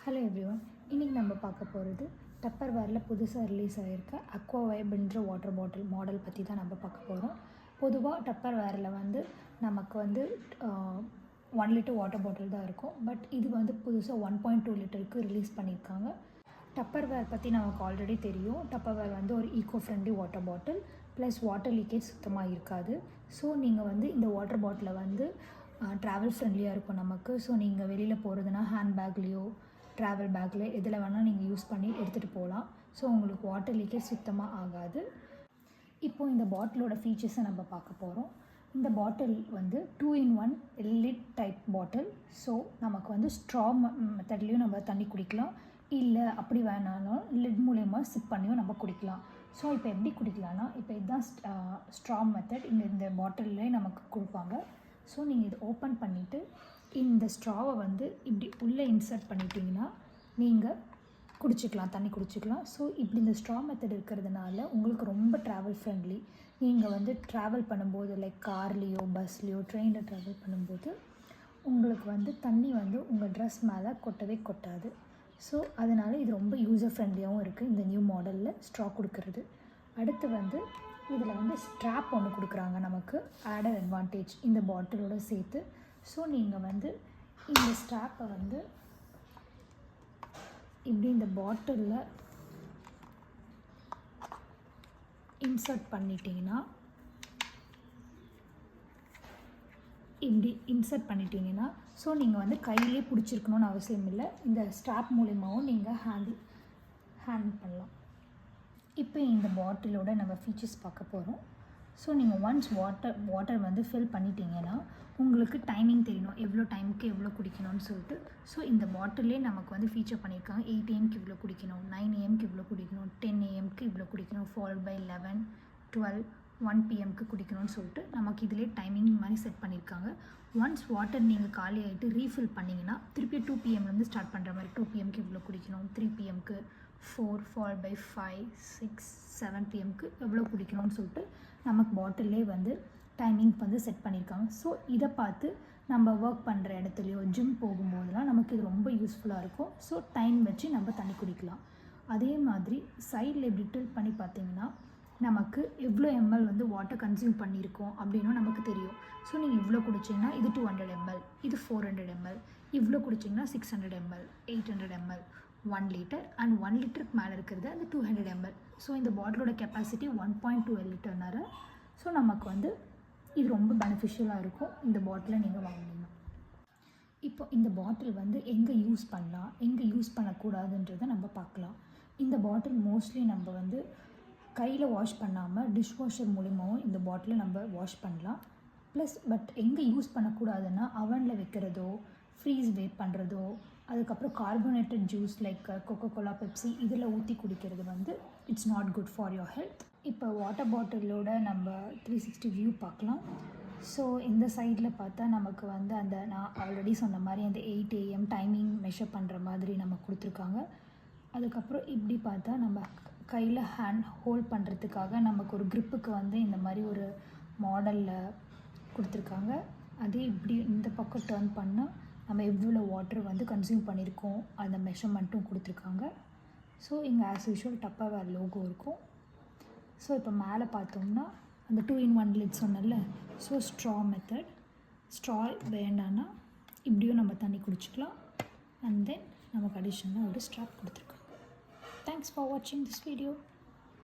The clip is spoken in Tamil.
ஹலோ எவ்ரிவன், இன்றைக்கி நம்ம பார்க்க போகிறது டப்பர்வேரில் புதுசாக ரிலீஸ் ஆகிருக்க அக்வா வைப்ன்ற வாட்டர் பாட்டில் மாடல் பற்றி தான் நம்ம பார்க்க போகிறோம். பொதுவாக டப்பர்வேரில் நமக்கு 1 லிட்டர் வாட்டர் பாட்டில் தான் இருக்கும். பட் இது புதுசாக 1.2 லிட்டருக்கு ரிலீஸ் பண்ணியிருக்காங்க. டப்பர்வேர் பற்றி நமக்கு ஆல்ரெடி தெரியும். டப்பர்வேர் ஒரு eco friendly water bottle plus water leakage சுத்தமாக இருக்காது. ஸோ நீங்கள் இந்த வாட்டர் பாட்டிலை ட்ராவல் ஃப்ரெண்ட்லியாக இருக்கும் நமக்கு. ஸோ நீங்கள் வெளியில் போகிறதுனா ஹேண்ட்பேக்லேயோ ட்ராவல் பேக்கில் எதில் வேணால் நீங்கள் யூஸ் பண்ணி எடுத்துகிட்டு போகலாம். ஸோ உங்களுக்கு வாட்டர் லீக்கேஜ் சுத்தமாக ஆகாது. இப்போது இந்த பாட்டிலோட ஃபீச்சர்ஸை நம்ம பார்க்க போகிறோம். இந்த பாட்டில் 2-in-1 லிட் டைப் பாட்டில். ஸோ நமக்கு ஸ்ட்ரா மெத்தட்லேயும் நம்ம தண்ணி குடிக்கலாம், இல்லை அப்படி வேணாலும் லிட் மூலயமா சிப் பண்ணியும் நம்ம குடிக்கலாம். ஸோ இப்போ எப்படி குடிக்கலாம்னா, இப்போ இதுதான் ஸ்ட்ரா மெத்தட். இந்த பாட்டில்லே நமக்கு கொடுப்பாங்க. ஸோ நீங்கள் இதை ஓப்பன் பண்ணிவிட்டு இந்த ஸ்ட்ராவை இப்படி உள்ளே இன்சர்ட் பண்ணிட்டீங்கன்னா நீங்கள் குடிச்சிக்கலாம், தண்ணி குடிச்சிக்கலாம். ஸோ இப்படி இந்த ஸ்ட்ரா மெத்தட் இருக்கிறதுனால உங்களுக்கு ரொம்ப ட்ராவல் ஃப்ரெண்ட்லி. நீங்கள் ட்ராவல் பண்ணும்போது லைக் கார்லேயோ பஸ்லேயோ ட்ரெயினில் ட்ராவல் பண்ணும்போது உங்களுக்கு தண்ணி உங்கள் ட்ரெஸ் மேலே கொட்டவே கொட்டாது. ஸோ அதனால் இது ரொம்ப யூசர் ஃப்ரெண்ட்லியாகவும் இருக்குது இந்த நியூ மாடலில் ஸ்ட்ரா கொடுக்கறது. அடுத்து இதில் ஸ்ட்ராப் ஒன்று கொடுக்குறாங்க நமக்கு, ஆடட் அட்வான்டேஜ் இந்த பாட்டிலோடு சேர்த்து. ஸோ நீங்கள் இந்த ஸ்ட்ராப்பை இப்படி இந்த பாட்டிலில் இன்சர்ட் பண்ணிட்டீங்கன்னா ஸோ நீங்கள் கையிலே பிடிச்சிருக்கணும்னு அவசியம் இல்லை. இந்த ஸ்ட்ராப் மூலிமாவும் நீங்கள் ஹேண்டில் பண்ணலாம். இப்போ இந்த பாட்டிலோட நம்ம ஃபீச்சர்ஸ் பார்க்க போகிறோம். ஸோ நீங்கள் ஒன்ஸ் வாட்டர் ஃபில் பண்ணிட்டீங்கன்னா உங்களுக்கு டைமிங் தெரியணும், எவ்வளோ டைமுக்கு எவ்வளோ குடிக்கணும்னு சொல்லிட்டு. ஸோ இந்த பாட்டிலே நமக்கு ஃபீச்சர் பண்ணியிருக்காங்க. 8 AM இவ்வளோ குடிக்கணும், 9 AM இவ்வளோ குடிக்கணும், 10 AM இவ்வளோ குடிக்கணும், ஃபாலோட் பை 11, 12, 1 PM குடிக்கணும்னு சொல்லிட்டு நமக்கு இதிலே டைமிங் மாதிரி செட் பண்ணியிருக்காங்க. ஒன்ஸ் வாட்டர் நீங்கள் காலி ஆகிட்டு ரீஃபில் பண்ணிங்கன்னா திருப்பி 2 PM ஸ்டார்ட் பண்ணுற மாதிரி 2 PM இவ்வளோ குடிக்கணும், 3 PM 4, ஃபாலோட் பை 5, 6, 7 PM எவ்வளோ குடிக்கணும்னு சொல்லிட்டு நமக்கு பாட்டிலே டைமிங் செட் பண்ணியிருக்காங்க. ஸோ இதை பார்த்து நம்ம ஒர்க் பண்ணுற இடத்துலையோ ஜிம் போகும்போதெல்லாம் நமக்கு இது ரொம்ப யூஸ்ஃபுல்லாக இருக்கும். ஸோ டைம் வச்சு நம்ம தண்ணி குடிக்கலாம். அதே மாதிரி சைடில் இப்படி டில்ட் பண்ணி பார்த்தீங்கன்னா நமக்கு எவ்வளோ ml வாட்டர் கன்சியூம் பண்ணியிருக்கோம் அப்படின்னு நமக்கு தெரியும். ஸோ நீங்கள் இவ்வளோ குடிச்சிங்கன்னா இது 200 ml, இது 400 ml, இவ்வளோ குடிச்சிங்கன்னா 600 ml, 800 ml, 1 லிட்டர் அண்ட் 1 லிட்டருக்கு மேலே இருக்கிறது அந்த 200 ml. ஸோ இந்த பாட்டிலோட கெப்பாசிட்டி 1.2 லிட்டர்னால ஸோ நமக்கு இது ரொம்ப பெனிஃபிஷியலாக இருக்கும் இந்த பாட்டிலை நீங்கள் வாங்கினீங்கன்னா. இப்போ இந்த பாட்டில் எங்கே யூஸ் பண்ணலாம், எங்கே யூஸ் பண்ணக்கூடாதுன்றதை நம்ம பார்க்கலாம். இந்த பாட்டில் மோஸ்ட்லி நம்ம கையில் வாஷ் பண்ணாமல் டிஷ் வாஷர் மூலிமாவும் இந்த பாட்டிலை நம்ம வாஷ் பண்ணலாம். ப்ளஸ் பட் எங்கே யூஸ் பண்ணக்கூடாதுன்னா அவனில் வைக்கிறதோ, ஃப்ரீஸ் வெயிட் பண்ணுறதோ, அதுக்கப்புறம் carbonated juice like Coca Cola, Pepsi இதில் ஊற்றி குடிக்கிறது it's not good for your health. இப்போ வாட்டர் பாட்டிலோட நம்ம 360 வியூ பார்க்கலாம். ஸோ இந்த சைடில் பார்த்தா நமக்கு அந்த நான் ஆல்ரெடி சொன்ன மாதிரி அந்த 8 AM டைமிங் மெஷர் பண்ணுற மாதிரி நம்ம கொடுத்துருக்காங்க. அதுக்கப்புறம் இப்படி பார்த்தா நம்ம கையில் ஹேண்ட் ஹோல்ட் பண்ணுறதுக்காக நமக்கு ஒரு க்ரிப்புக்கு இந்த மாதிரி ஒரு மாடலில் கொடுத்துருக்காங்க. அதே இப்படி இந்த பக்கம் டர்ன் பண்ணால் நம்ம எவ்வளோ வாட்டர் கன்சியூம் பண்ணியிருக்கோம் அந்த மெஷர்மெண்ட்டும் கொடுத்துருக்காங்க. ஸோ இங்கே ஆஸ் யூஷுவல் டப்பர்வேர் லோகோ இருக்கும். ஸோ இப்போ மேலே பார்த்தோம்னா அந்த 2-in-1 லிட் சொன்னல. ஸோ ஸ்ட்ரா மெத்தட், ஸ்ட்ரா வேண்டான்னா இப்படியும் நம்ம தண்ணி குடிச்சிக்கலாம். அண்ட் தென் நமக்கு அடிஷ்னலாக ஒரு ஸ்ட்ராப் கொடுத்துருக்காங்க. தேங்க்ஸ் ஃபார் வாட்சிங் திஸ் வீடியோ.